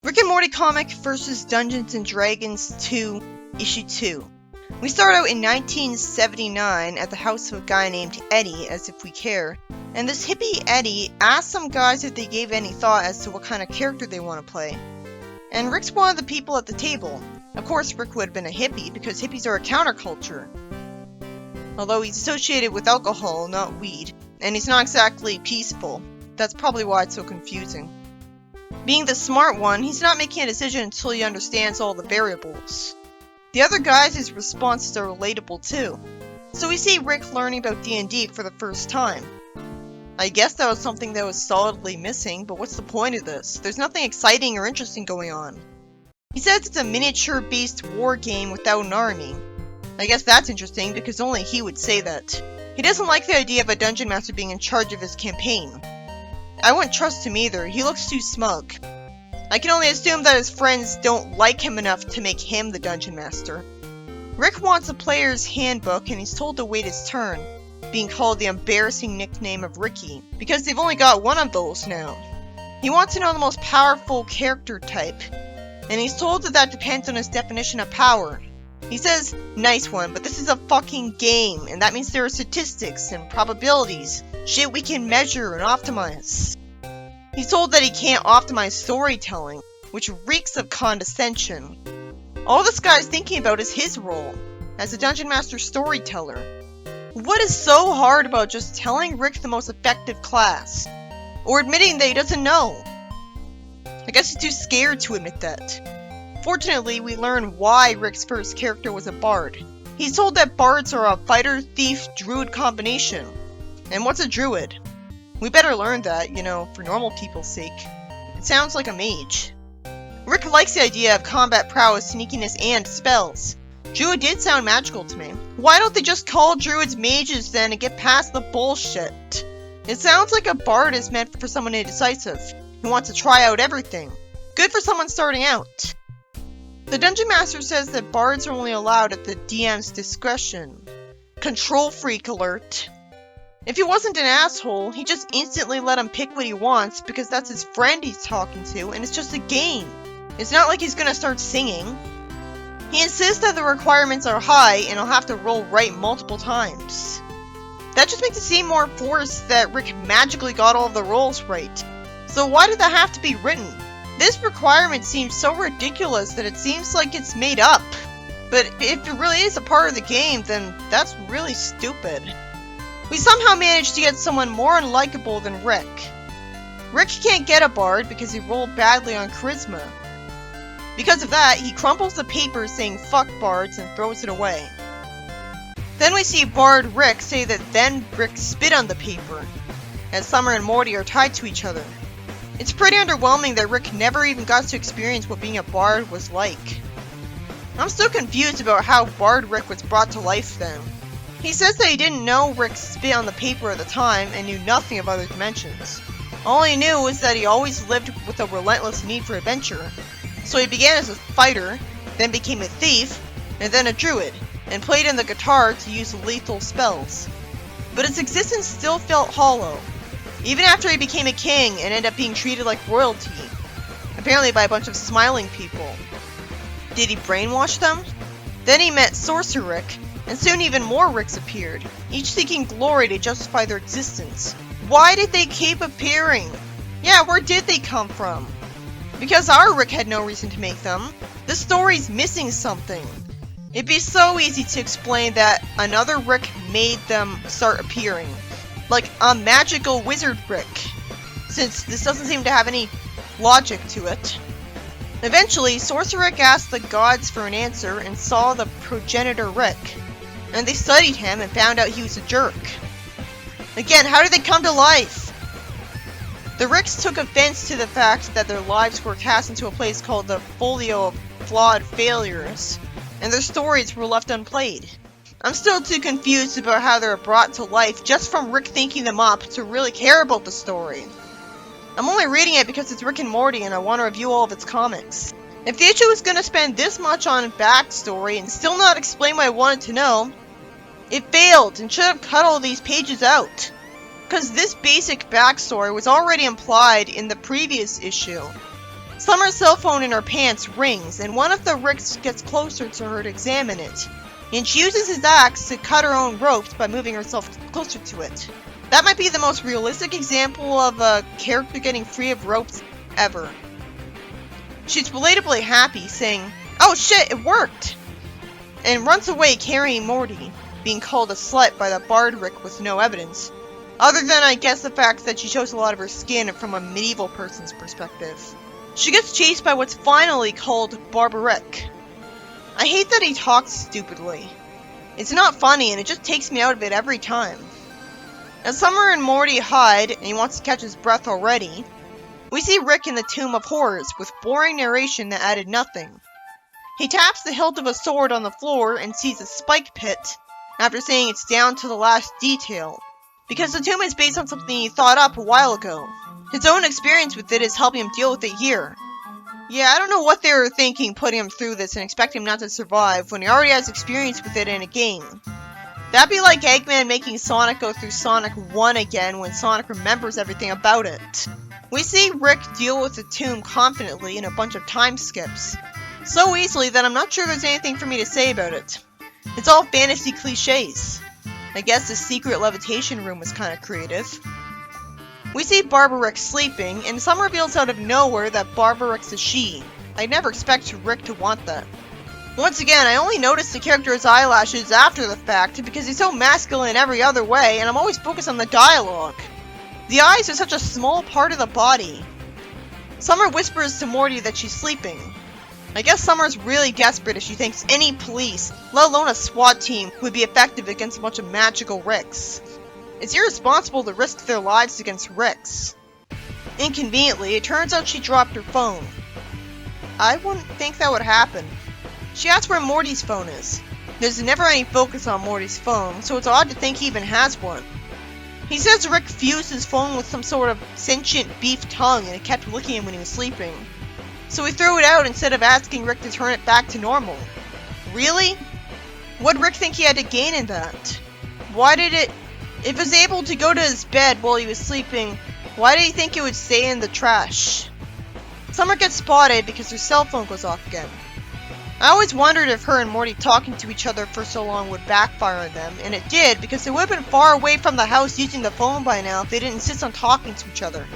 Rick and Morty comic vs. Dungeons & Dragons 2, Issue 2. We start out in 1979 at the house of a guy named Eddie, as if we care, and this hippie Eddie asks some guys if they gave any thought as to what kind of character they want to play. And Rick's one of the people at the table. Of course, Rick would have been a hippie, because hippies are a counterculture. Although he's associated with alcohol, not weed, and he's not exactly peaceful. That's probably why it's so confusing. Being the smart one, he's not making a decision until he understands all the variables. The other guys' responses are relatable too. So we see Rick learning about D&D for the first time. I guess that was something that was solidly missing, but what's the point of this? There's nothing exciting or interesting going on. He says it's a miniature-based war game without an army. I guess that's interesting because only he would say that. He doesn't like the idea of a dungeon master being in charge of his campaign. I wouldn't trust him either, he looks too smug. I can only assume that his friends don't like him enough to make him the dungeon master. Rick wants a player's handbook and he's told to wait his turn, being called the embarrassing nickname of Ricky, because they've only got one of those now. He wants to know the most powerful character type, and he's told that depends on his definition of power. He says, nice one, but this is a fucking game, and that means there are statistics and probabilities, shit we can measure and optimize. He's told that he can't optimize storytelling, which reeks of condescension. All this guy's thinking about is his role, as a Dungeon Master storyteller. What is so hard about just telling Rick the most effective class? Or admitting that he doesn't know? I guess he's too scared to admit that. Fortunately, we learn why Rick's first character was a bard. He's told that bards are a fighter, thief, druid combination. And what's a druid? We better learn that, for normal people's sake. It sounds like a mage. Rick likes the idea of combat prowess, sneakiness, and spells. Druid did sound magical to me. Why don't they just call druids mages then and get past the bullshit? It sounds like a bard is meant for someone indecisive, who wants to try out everything. Good for someone starting out. The Dungeon Master says that bards are only allowed at the DM's discretion. Control freak alert. If he wasn't an asshole, he'd just instantly let him pick what he wants because that's his friend he's talking to and it's just a game. It's not like he's gonna start singing. He insists that the requirements are high and he'll have to roll right multiple times. That just makes it seem more forced that Rick magically got all of the rolls right. So why did that have to be written? This requirement seems so ridiculous that it seems like it's made up. But if it really is a part of the game, then that's really stupid. We somehow managed to get someone more unlikable than Rick. Rick can't get a bard because he rolled badly on charisma. Because of that, he crumples the paper saying fuck bards and throws it away. Then we see Bard Rick say that then Rick spit on the paper, as Summer and Morty are tied to each other. It's pretty underwhelming that Rick never even got to experience what being a bard was like. I'm still confused about how Bard Rick was brought to life then. He says that he didn't know Rick spit on the paper at the time and knew nothing of other dimensions. All he knew was that he always lived with a relentless need for adventure. So he began as a fighter, then became a thief, and then a druid, and played in the guitar to use lethal spells. But his existence still felt hollow, even after he became a king and ended up being treated like royalty, apparently by a bunch of smiling people. Did he brainwash them? Then he met Sorcerer Rick, and soon even more Ricks appeared, each seeking glory to justify their existence. Why did they keep appearing? Yeah, where did they come from? Because our Rick had no reason to make them. The story's missing something. It'd be so easy to explain that another Rick made them start appearing. Like a magical wizard Rick, since this doesn't seem to have any logic to it. Eventually, Sorcerer Rick asked the gods for an answer and saw the progenitor Rick, and they studied him and found out he was a jerk. Again, how did they come to life? The Ricks took offense to the fact that their lives were cast into a place called the Folio of Flawed Failures, and their stories were left unplayed. I'm still too confused about how they're brought to life just from Rick thinking them up to really care about the story. I'm only reading it because it's Rick and Morty and I want to review all of its comics. If the issue is going to spend this much on backstory and still not explain what I wanted to know, it failed and should have cut all these pages out. Because this basic backstory was already implied in the previous issue. Summer's cell phone in her pants rings, and one of the Ricks gets closer to her to examine it, and she uses his axe to cut her own ropes by moving herself closer to it. That might be the most realistic example of a character getting free of ropes ever. She's relatably happy, saying, "Oh shit, it worked!" and runs away carrying Morty, being called a slut by the Bard Rick with no evidence, other than I guess the fact that she shows a lot of her skin from a medieval person's perspective. She gets chased by what's finally called Barbaric. I hate that he talks stupidly. It's not funny and it just takes me out of it every time. As Summer and Morty hide, and he wants to catch his breath already, we see Rick in the Tomb of Horrors with boring narration that added nothing. He taps the hilt of a sword on the floor and sees a spike pit, after saying it's down to the last detail, because the tomb is based on something he thought up a while ago. His own experience with it is helping him deal with it here. Yeah, I don't know what they were thinking putting him through this and expecting him not to survive when he already has experience with it in a game. That'd be like Eggman making Sonic go through Sonic 1 again when Sonic remembers everything about it. We see Rick deal with the tomb confidently in a bunch of time skips. So easily that I'm not sure there's anything for me to say about it. It's all fantasy cliches. I guess the secret levitation room was kind of creative. We see Barbaric sleeping, and Summer reveals out of nowhere that Barbaric's a she. I'd never expect Rick to want that. Once again, I only noticed the character's eyelashes after the fact because he's so masculine in every other way, and I'm always focused on the dialogue. The eyes are such a small part of the body. Summer whispers to Morty that she's sleeping. I guess Summer's really desperate if she thinks any police, let alone a SWAT team, would be effective against a bunch of magical Ricks. It's irresponsible to risk their lives against Ricks. Inconveniently, it turns out she dropped her phone. I wouldn't think that would happen. She asks where Morty's phone is. There's never any focus on Morty's phone, so it's odd to think he even has one. He says Rick fused his phone with some sort of sentient beef tongue and it kept licking him when he was sleeping. So he threw it out instead of asking Rick to turn it back to normal. Really? What'd Rick think he had to gain in that? Why did it... If it was able to go to his bed while he was sleeping, why did he think it would stay in the trash? Summer gets spotted because her cell phone goes off again. I always wondered if her and Morty talking to each other for so long would backfire on them, and it did because they would have been far away from the house using the phone by now if they didn't insist on talking to each other.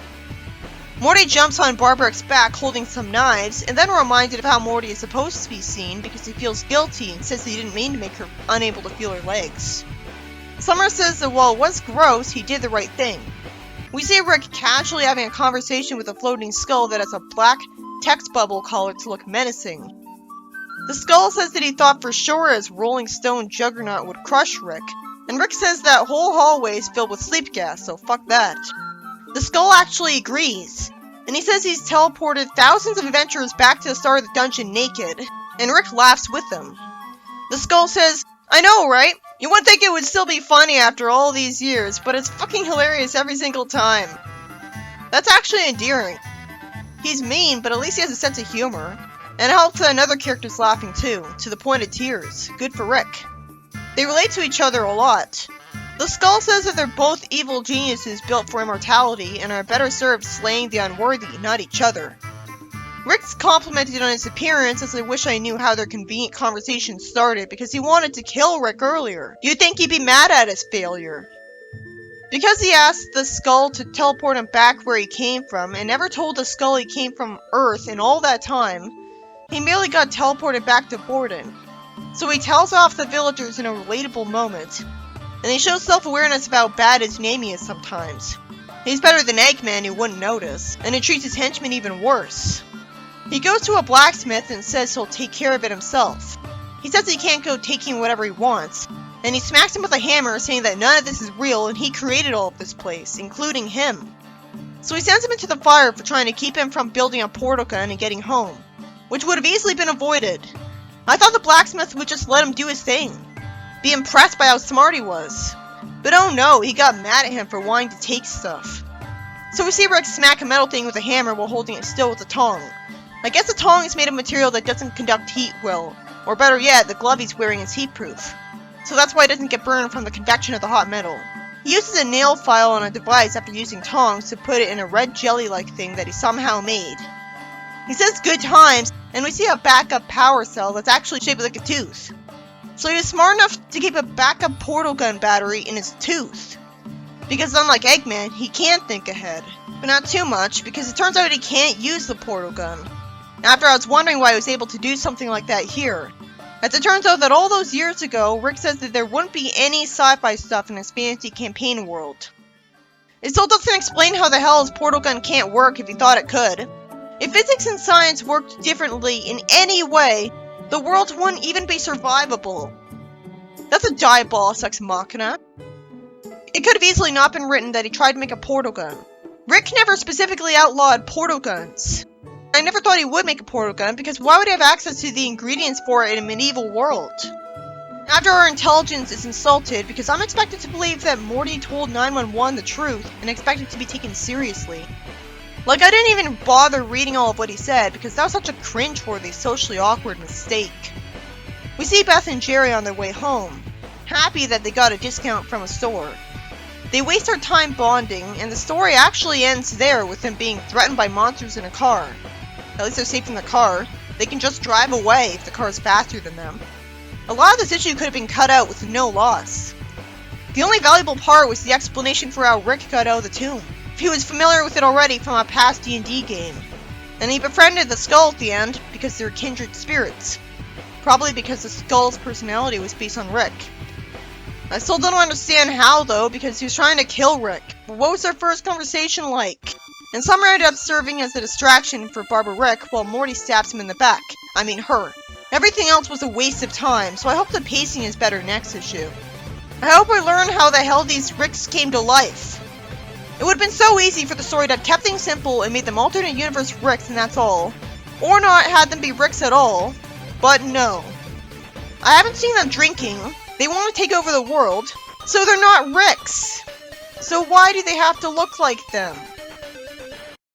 Morty jumps on Barbaric's back holding some knives, and then reminded of how Morty is supposed to be seen because he feels guilty and says he didn't mean to make her unable to feel her legs. Summer says that while it was gross, he did the right thing. We see Rick casually having a conversation with a floating skull that has a black text bubble collar to look menacing. The skull says that he thought for sure his Rolling Stone juggernaut would crush Rick, and Rick says that whole hallway is filled with sleep gas, so fuck that. The skull actually agrees, and he says he's teleported thousands of adventurers back to the start of the dungeon naked, and Rick laughs with them. The skull says, "I know, right? You wouldn't think it would still be funny after all these years, but it's fucking hilarious every single time." That's actually endearing. He's mean, but at least he has a sense of humor. And it helps that another character's laughing too, to the point of tears. Good for Rick. They relate to each other a lot. The skull says that they're both evil geniuses built for immortality and are better served slaying the unworthy, not each other. Rick's complimented on his appearance as I wish I knew how their convenient conversation started because he wanted to kill Rick earlier. You'd think he'd be mad at his failure. Because he asked the skull to teleport him back where he came from and never told the skull he came from Earth in all that time, he merely got teleported back to Borden. So he tells off the villagers in a relatable moment, and he shows self-awareness of how bad his naming is sometimes. He's better than Eggman who wouldn't notice, and he treats his henchmen even worse. He goes to a blacksmith and says he'll take care of it himself. He says he can't go taking whatever he wants, and he smacks him with a hammer saying that none of this is real and he created all of this place, including him. So he sends him into the fire for trying to keep him from building a portal gun and getting home, which would have easily been avoided. I thought the blacksmith would just let him do his thing, be impressed by how smart he was. But oh no, he got mad at him for wanting to take stuff. So we see Rick smack a metal thing with a hammer while holding it still with a tong. I guess the tong is made of material that doesn't conduct heat well, or better yet, the glove he's wearing is heat-proof. So that's why it doesn't get burned from the convection of the hot metal. He uses a nail file on a device after using tongs to put it in a red jelly-like thing that he somehow made. He says good times, and we see a backup power cell that's actually shaped like a tooth. So he was smart enough to keep a backup portal gun battery in his tooth. Because unlike Eggman, he can think ahead. But not too much, because it turns out he can't use the portal gun. After I was wondering why he was able to do something like that here. As it turns out that all those years ago, Rick says that there wouldn't be any sci-fi stuff in his fantasy campaign world. It still doesn't explain how the hell his portal gun can't work if he thought it could. If physics and science worked differently in any way, the world wouldn't even be survivable. That's a diabolos ex machina. It could have easily not been written that he tried to make a portal gun. Rick never specifically outlawed portal guns. I never thought he would make a portal gun, because why would he have access to the ingredients for it in a medieval world? After our intelligence is insulted, because I'm expected to believe that Morty told 911 the truth, and expected to be taken seriously. Like, I didn't even bother reading all of what he said, because that was such a cringe-worthy, socially awkward mistake. We see Beth and Jerry on their way home, happy that they got a discount from a store. They waste their time bonding, and the story actually ends there with them being threatened by monsters in a car. At least they're safe in the car. They can just drive away if the car is faster than them. A lot of this issue could have been cut out with no loss. The only valuable part was the explanation for how Rick got out of the tomb. He was familiar with it already from a past D&D game. And he befriended the skull at the end because they're kindred spirits. Probably because the skull's personality was based on Rick. I still don't understand how though, because he was trying to kill Rick. But what was their first conversation like? And Summer ended up serving as a distraction for Barbara Rick while Morty stabs him in the back. I mean her. Everything else was a waste of time, so I hope the pacing is better next issue. I hope we learn how the hell these Ricks came to life. It would have been so easy for the story to have kept things simple and made them alternate universe Ricks and that's all. Or not had them be Ricks at all. But no. I haven't seen them drinking. They want to take over the world. So they're not Ricks. So why do they have to look like them?